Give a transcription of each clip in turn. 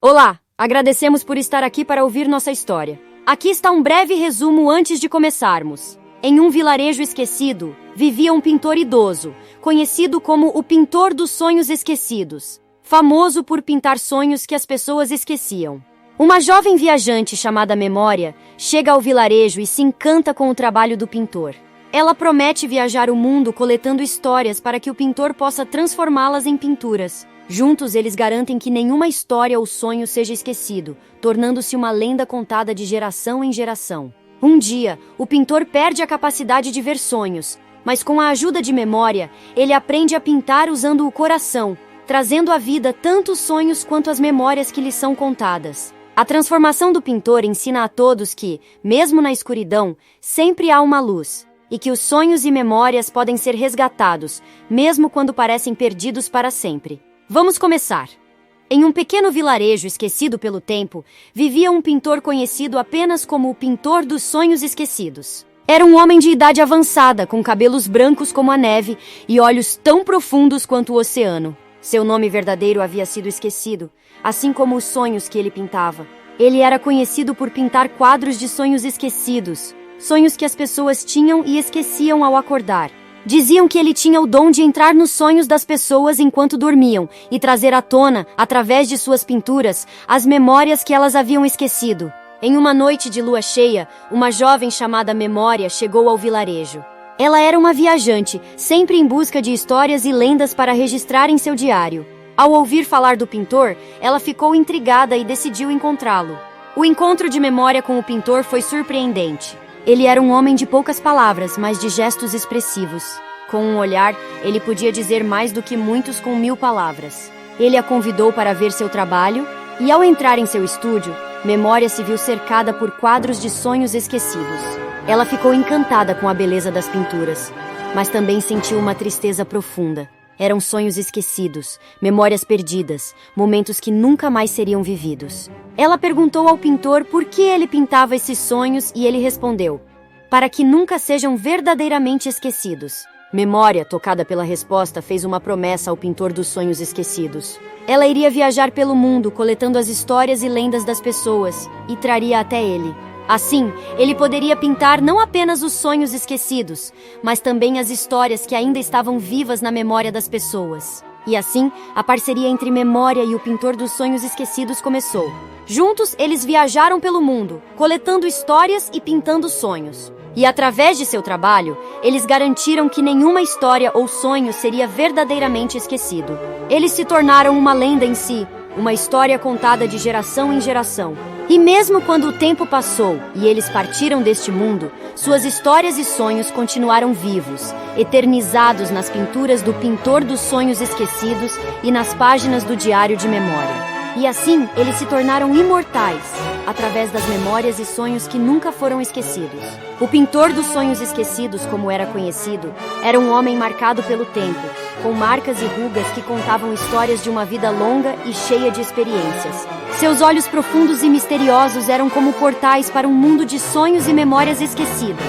Olá, agradecemos por estar aqui para ouvir nossa história. Aqui está um breve resumo antes de começarmos. Em um vilarejo esquecido, vivia um pintor idoso, conhecido como o Pintor dos Sonhos Esquecidos, famoso por pintar sonhos que as pessoas esqueciam. Uma jovem viajante chamada Memória chega ao vilarejo e se encanta com o trabalho do pintor. Ela promete viajar o mundo coletando histórias para que o pintor possa transformá-las em pinturas. Juntos, eles garantem que nenhuma história ou sonho seja esquecido, tornando-se uma lenda contada de geração em geração. Um dia, o pintor perde a capacidade de ver sonhos, mas com a ajuda de Memória, ele aprende a pintar usando o coração, trazendo à vida tanto os sonhos quanto as memórias que lhes são contadas. A transformação do pintor ensina a todos que, mesmo na escuridão, sempre há uma luz, e que os sonhos e memórias podem ser resgatados, mesmo quando parecem perdidos para sempre. Vamos começar. Em um pequeno vilarejo esquecido pelo tempo, vivia um pintor conhecido apenas como o Pintor dos Sonhos Esquecidos. Era um homem de idade avançada, com cabelos brancos como a neve e olhos tão profundos quanto o oceano. Seu nome verdadeiro havia sido esquecido, assim como os sonhos que ele pintava. Ele era conhecido por pintar quadros de sonhos esquecidos, sonhos que as pessoas tinham e esqueciam ao acordar. Diziam que ele tinha o dom de entrar nos sonhos das pessoas enquanto dormiam e trazer à tona, através de suas pinturas, as memórias que elas haviam esquecido. Em uma noite de lua cheia, uma jovem chamada Memória chegou ao vilarejo. Ela era uma viajante, sempre em busca de histórias e lendas para registrar em seu diário. Ao ouvir falar do pintor, ela ficou intrigada e decidiu encontrá-lo. O encontro de Memória com o pintor foi surpreendente. Ele era um homem de poucas palavras, mas de gestos expressivos. Com um olhar, ele podia dizer mais do que muitos com 1000 palavras. Ele a convidou para ver seu trabalho, e ao entrar em seu estúdio, Memória se viu cercada por quadros de sonhos esquecidos. Ela ficou encantada com a beleza das pinturas, mas também sentiu uma tristeza profunda. Eram sonhos esquecidos, memórias perdidas, momentos que nunca mais seriam vividos. Ela perguntou ao pintor por que ele pintava esses sonhos e ele respondeu: para que nunca sejam verdadeiramente esquecidos. Memória, tocada pela resposta, fez uma promessa ao Pintor dos Sonhos Esquecidos. Ela iria viajar pelo mundo, coletando as histórias e lendas das pessoas, e traria até ele. Assim, ele poderia pintar não apenas os sonhos esquecidos, mas também as histórias que ainda estavam vivas na memória das pessoas. E assim, a parceria entre Memória e o Pintor dos Sonhos Esquecidos começou. Juntos, eles viajaram pelo mundo, coletando histórias e pintando sonhos. E através de seu trabalho, eles garantiram que nenhuma história ou sonho seria verdadeiramente esquecido. Eles se tornaram uma lenda em si, uma história contada de geração em geração. E mesmo quando o tempo passou e eles partiram deste mundo, suas histórias e sonhos continuaram vivos, eternizados nas pinturas do Pintor dos Sonhos Esquecidos e nas páginas do Diário de Memória. E assim, eles se tornaram imortais, através das memórias e sonhos que nunca foram esquecidos. O Pintor dos Sonhos Esquecidos, como era conhecido, era um homem marcado pelo tempo, com marcas e rugas que contavam histórias de uma vida longa e cheia de experiências. Seus olhos profundos e misteriosos eram como portais para um mundo de sonhos e memórias esquecidas.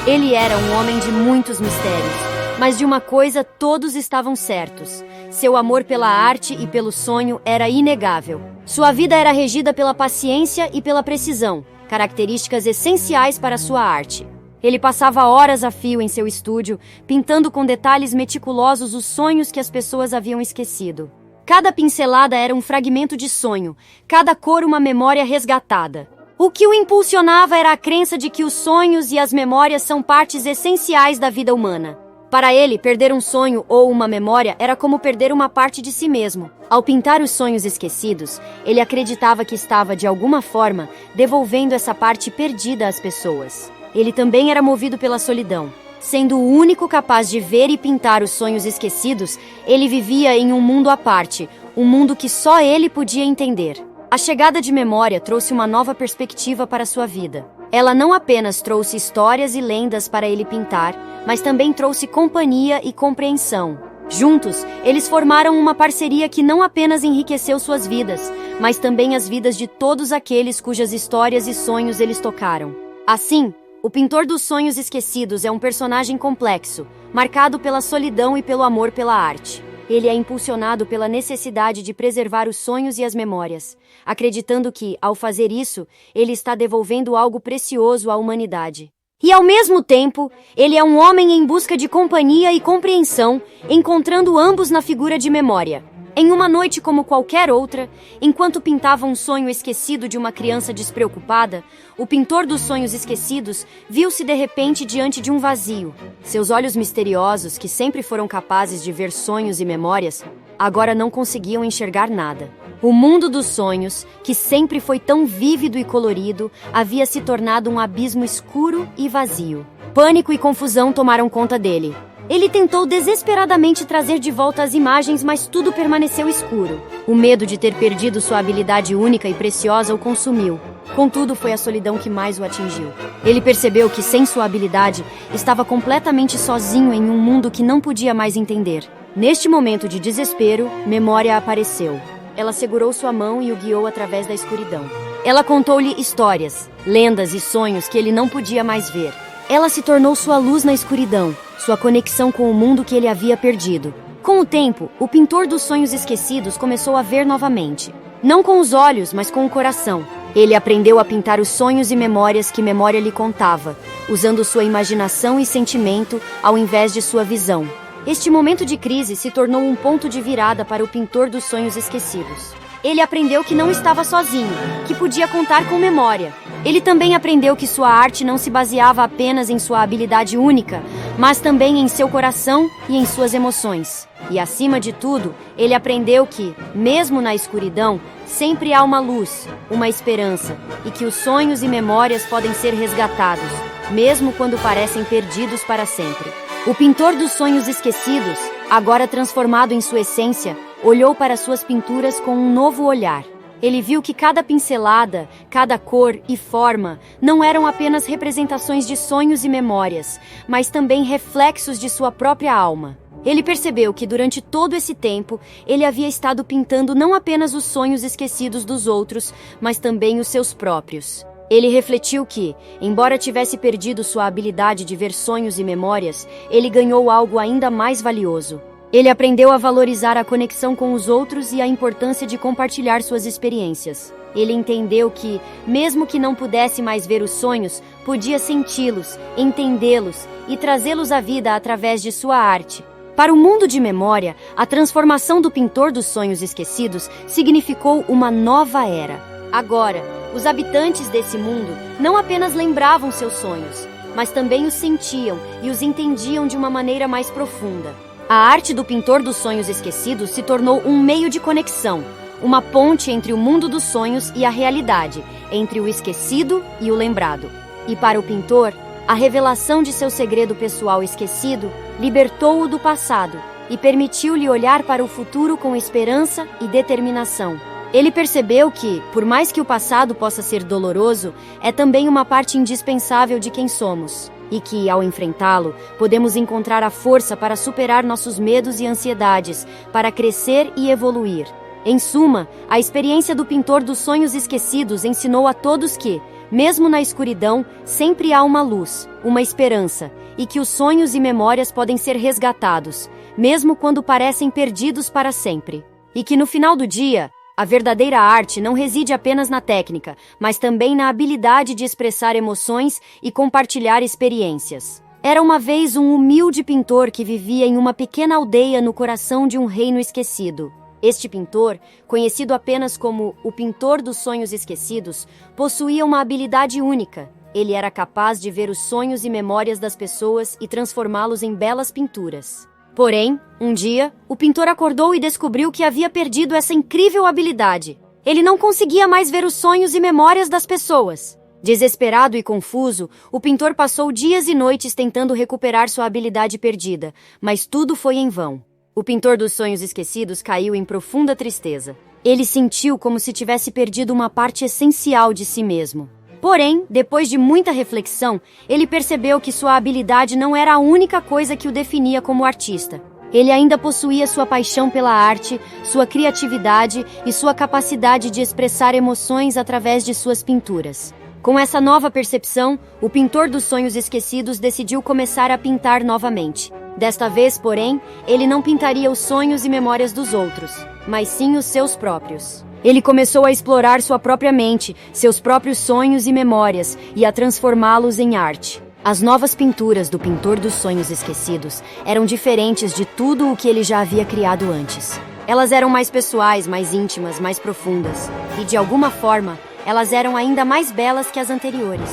Ele era um homem de muitos mistérios, mas de uma coisa todos estavam certos: seu amor pela arte e pelo sonho era inegável. Sua vida era regida pela paciência e pela precisão, características essenciais para sua arte. Ele passava horas a fio em seu estúdio, pintando com detalhes meticulosos os sonhos que as pessoas haviam esquecido. Cada pincelada era um fragmento de sonho, cada cor uma memória resgatada. O que o impulsionava era a crença de que os sonhos e as memórias são partes essenciais da vida humana. Para ele, perder um sonho ou uma memória era como perder uma parte de si mesmo. Ao pintar os sonhos esquecidos, ele acreditava que estava, de alguma forma, devolvendo essa parte perdida às pessoas. Ele também era movido pela solidão. Sendo o único capaz de ver e pintar os sonhos esquecidos, ele vivia em um mundo à parte, um mundo que só ele podia entender. A chegada de Memória trouxe uma nova perspectiva para sua vida. Ela não apenas trouxe histórias e lendas para ele pintar, mas também trouxe companhia e compreensão. Juntos, eles formaram uma parceria que não apenas enriqueceu suas vidas, mas também as vidas de todos aqueles cujas histórias e sonhos eles tocaram. Assim, o Pintor dos Sonhos Esquecidos é um personagem complexo, marcado pela solidão e pelo amor pela arte. Ele é impulsionado pela necessidade de preservar os sonhos e as memórias, acreditando que, ao fazer isso, ele está devolvendo algo precioso à humanidade. E, ao mesmo tempo, ele é um homem em busca de companhia e compreensão, encontrando ambos na figura de memória. Em uma noite como qualquer outra, enquanto pintava um sonho esquecido de uma criança despreocupada, o pintor dos sonhos esquecidos viu-se de repente diante de um vazio. Seus olhos misteriosos, que sempre foram capazes de ver sonhos e memórias, agora não conseguiam enxergar nada. O mundo dos sonhos, que sempre foi tão vívido e colorido, havia se tornado um abismo escuro e vazio. Pânico e confusão tomaram conta dele. Ele tentou desesperadamente trazer de volta as imagens, mas tudo permaneceu escuro. O medo de ter perdido sua habilidade única e preciosa o consumiu. Contudo, foi a solidão que mais o atingiu. Ele percebeu que, sem sua habilidade, estava completamente sozinho em um mundo que não podia mais entender. Neste momento de desespero, Memória apareceu. Ela segurou sua mão e o guiou através da escuridão. Ela contou-lhe histórias, lendas e sonhos que ele não podia mais ver. Ela se tornou sua luz na escuridão, sua conexão com o mundo que ele havia perdido. Com o tempo, o pintor dos sonhos esquecidos começou a ver novamente. Não com os olhos, mas com o coração. Ele aprendeu a pintar os sonhos e memórias que Memória lhe contava, usando sua imaginação e sentimento ao invés de sua visão. Este momento de crise se tornou um ponto de virada para o pintor dos sonhos esquecidos. Ele aprendeu que não estava sozinho, que podia contar com Memória. Ele também aprendeu que sua arte não se baseava apenas em sua habilidade única, mas também em seu coração e em suas emoções. E, acima de tudo, ele aprendeu que, mesmo na escuridão, sempre há uma luz, uma esperança, e que os sonhos e memórias podem ser resgatados, mesmo quando parecem perdidos para sempre. O pintor dos sonhos esquecidos, agora transformado em sua essência, olhou para suas pinturas com um novo olhar. Ele viu que cada pincelada, cada cor e forma não eram apenas representações de sonhos e memórias, mas também reflexos de sua própria alma. Ele percebeu que durante todo esse tempo, ele havia estado pintando não apenas os sonhos esquecidos dos outros, mas também os seus próprios. Ele refletiu que, embora tivesse perdido sua habilidade de ver sonhos e memórias, ele ganhou algo ainda mais valioso. Ele aprendeu a valorizar a conexão com os outros e a importância de compartilhar suas experiências. Ele entendeu que, mesmo que não pudesse mais ver os sonhos, podia senti-los, entendê-los e trazê-los à vida através de sua arte. Para o mundo de Memória, a transformação do pintor dos sonhos esquecidos significou uma nova era. Agora, os habitantes desse mundo não apenas lembravam seus sonhos, mas também os sentiam e os entendiam de uma maneira mais profunda. A arte do pintor dos sonhos esquecidos se tornou um meio de conexão, uma ponte entre o mundo dos sonhos e a realidade, entre o esquecido e o lembrado. E para o pintor, a revelação de seu segredo pessoal esquecido libertou-o do passado e permitiu-lhe olhar para o futuro com esperança e determinação. Ele percebeu que, por mais que o passado possa ser doloroso, é também uma parte indispensável de quem somos. E que, ao enfrentá-lo, podemos encontrar a força para superar nossos medos e ansiedades, para crescer e evoluir. Em suma, a experiência do pintor dos sonhos esquecidos ensinou a todos que, mesmo na escuridão, sempre há uma luz, uma esperança, e que os sonhos e memórias podem ser resgatados, mesmo quando parecem perdidos para sempre. E que, no final do dia, a verdadeira arte não reside apenas na técnica, mas também na habilidade de expressar emoções e compartilhar experiências. Era uma vez um humilde pintor que vivia em uma pequena aldeia no coração de um reino esquecido. Este pintor, conhecido apenas como o pintor dos sonhos esquecidos, possuía uma habilidade única. Ele era capaz de ver os sonhos e memórias das pessoas e transformá-los em belas pinturas. Porém, um dia, o pintor acordou e descobriu que havia perdido essa incrível habilidade. Ele não conseguia mais ver os sonhos e memórias das pessoas. Desesperado e confuso, o pintor passou dias e noites tentando recuperar sua habilidade perdida, mas tudo foi em vão. O pintor dos sonhos esquecidos caiu em profunda tristeza. Ele sentiu como se tivesse perdido uma parte essencial de si mesmo. Porém, depois de muita reflexão, ele percebeu que sua habilidade não era a única coisa que o definia como artista. Ele ainda possuía sua paixão pela arte, sua criatividade e sua capacidade de expressar emoções através de suas pinturas. Com essa nova percepção, o pintor dos sonhos esquecidos decidiu começar a pintar novamente. Desta vez, porém, ele não pintaria os sonhos e memórias dos outros, mas sim os seus próprios. Ele começou a explorar sua própria mente, seus próprios sonhos e memórias, e a transformá-los em arte. As novas pinturas do pintor dos sonhos esquecidos eram diferentes de tudo o que ele já havia criado antes. Elas eram mais pessoais, mais íntimas, mais profundas, e de alguma forma, elas eram ainda mais belas que as anteriores.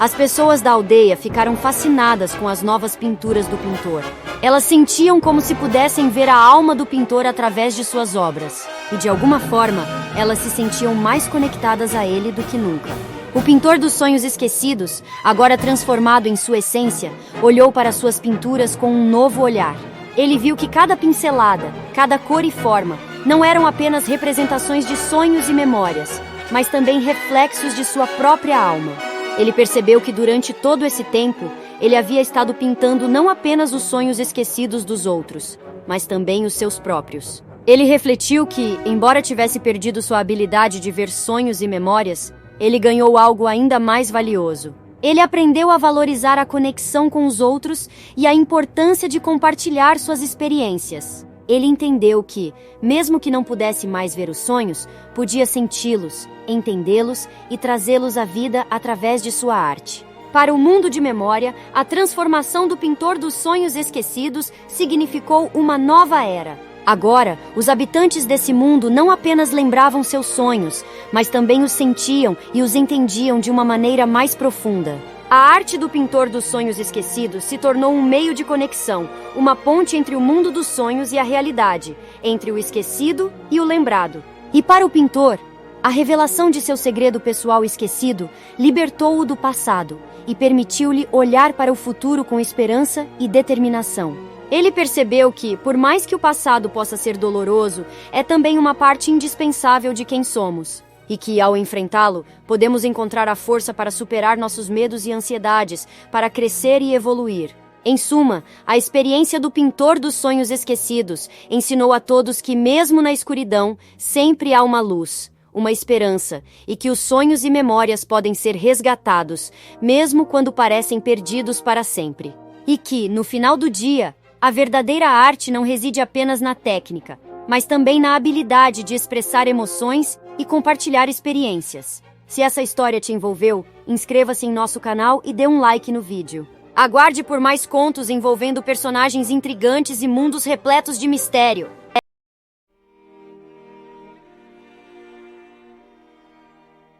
As pessoas da aldeia ficaram fascinadas com as novas pinturas do pintor. Elas sentiam como se pudessem ver a alma do pintor através de suas obras, e de alguma forma, elas se sentiam mais conectadas a ele do que nunca. O pintor dos sonhos esquecidos, agora transformado em sua essência, olhou para suas pinturas com um novo olhar. Ele viu que cada pincelada, cada cor e forma, não eram apenas representações de sonhos e memórias, mas também reflexos de sua própria alma. Ele percebeu que durante todo esse tempo, ele havia estado pintando não apenas os sonhos esquecidos dos outros, mas também os seus próprios. Ele refletiu que, embora tivesse perdido sua habilidade de ver sonhos e memórias, ele ganhou algo ainda mais valioso. Ele aprendeu a valorizar a conexão com os outros e a importância de compartilhar suas experiências. Ele entendeu que, mesmo que não pudesse mais ver os sonhos, podia senti-los, entendê-los e trazê-los à vida através de sua arte. Para o mundo de memória, a transformação do pintor dos sonhos esquecidos significou uma nova era. Agora, os habitantes desse mundo não apenas lembravam seus sonhos, mas também os sentiam e os entendiam de uma maneira mais profunda. A arte do pintor dos sonhos esquecidos se tornou um meio de conexão, uma ponte entre o mundo dos sonhos e a realidade, entre o esquecido e o lembrado. E para o pintor, a revelação de seu segredo pessoal esquecido libertou-o do passado e permitiu-lhe olhar para o futuro com esperança e determinação. Ele percebeu que, por mais que o passado possa ser doloroso, é também uma parte indispensável de quem somos. E que, ao enfrentá-lo, podemos encontrar a força para superar nossos medos e ansiedades, para crescer e evoluir. Em suma, a experiência do pintor dos sonhos esquecidos ensinou a todos que, mesmo na escuridão, sempre há uma luz, uma esperança, e que os sonhos e memórias podem ser resgatados, mesmo quando parecem perdidos para sempre. E que, no final do dia, a verdadeira arte não reside apenas na técnica, mas também na habilidade de expressar emoções e compartilhar experiências. Se essa história te envolveu, inscreva-se em nosso canal e dê um like no vídeo. Aguarde por mais contos envolvendo personagens intrigantes e mundos repletos de mistério.